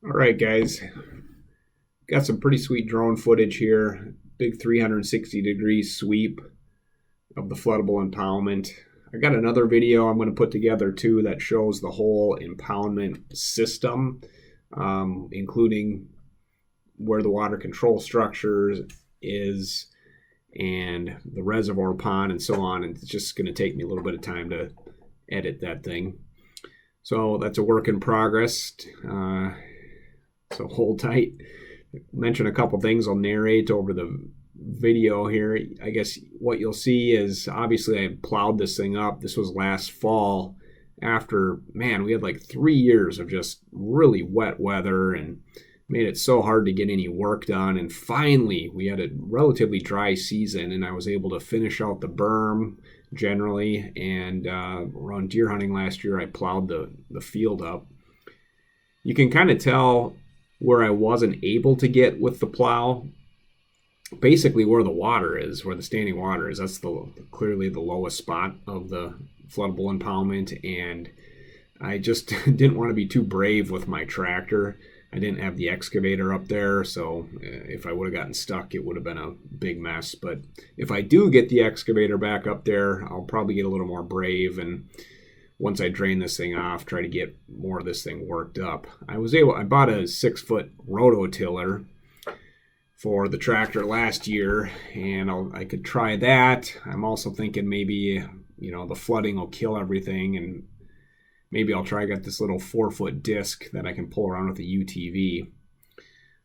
All right, guys, got some pretty sweet drone footage here. Big 360-degree sweep of the floodable impoundment. I got another video I'm going to put together too that shows the whole impoundment system, including where the water control structure is and the reservoir pond and so on. And it's just going to take me a little bit of time to edit that thing. So that's a work in progress. So hold tight. Mention a couple things. I'll narrate over the video here. I guess what you'll see is obviously I plowed this thing up. This was last fall after, man, we had like 3 years of just really wet weather and made it so hard to get any work done. And finally, we had a relatively dry season and I was able to finish out the berm generally. And around deer hunting last year, I plowed the field up. You can kind of tell where I wasn't able to get with the plow, basically where the water is, where the standing water is. That's clearly the lowest spot of the floodable impoundment, and I just didn't want to be too brave with my tractor. I didn't have the excavator up there, so if I would have gotten stuck, it would have been a big mess. But if I do get the excavator back up there, I'll probably get a little more brave, and once I drain this thing off, try to get more of this thing worked up. I bought a 6-foot rototiller for the tractor last year, and I could try that. I'm also thinking maybe, the flooding will kill everything, and maybe I'll try get this little 4-foot disc that I can pull around with a UTV.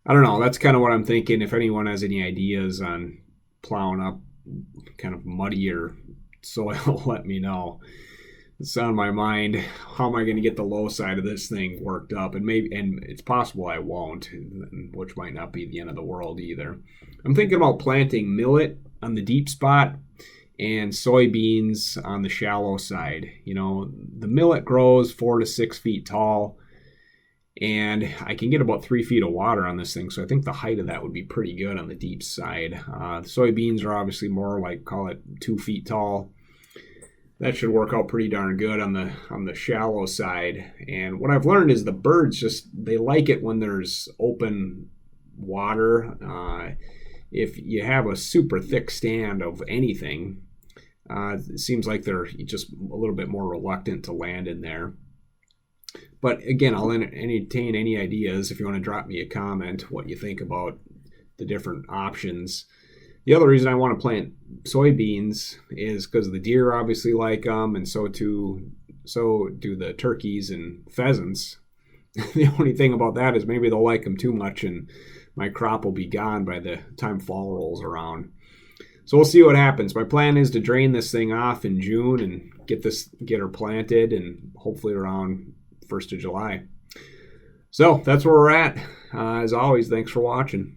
I don't know. That's kind of what I'm thinking. If anyone has any ideas on plowing up kind of muddier soil, let me know. It's on my mind. How am I going to get the low side of this thing worked up? And it's possible I won't, which might not be the end of the world either. I'm thinking about planting millet on the deep spot and soybeans on the shallow side. The millet grows 4 to 6 feet tall, and I can get about 3 feet of water on this thing. So I think the height of that would be pretty good on the deep side. The soybeans are obviously more like, call it 2 feet tall. That should work out pretty darn good on the shallow side. And what I've learned is the birds they like it when there's open water. If you have a super thick stand of anything, it seems like they're just a little bit more reluctant to land in there. But again, I'll entertain any ideas if you want to drop me a comment what you think about the different options. The other reason I want to plant soybeans is because the deer obviously like them, and so do the turkeys and pheasants. The only thing about that is maybe they'll like them too much, and my crop will be gone by the time fall rolls around. So we'll see what happens. My plan is to drain this thing off in June and get her planted, and hopefully around 1st of July. So that's where we're at. As always, thanks for watching.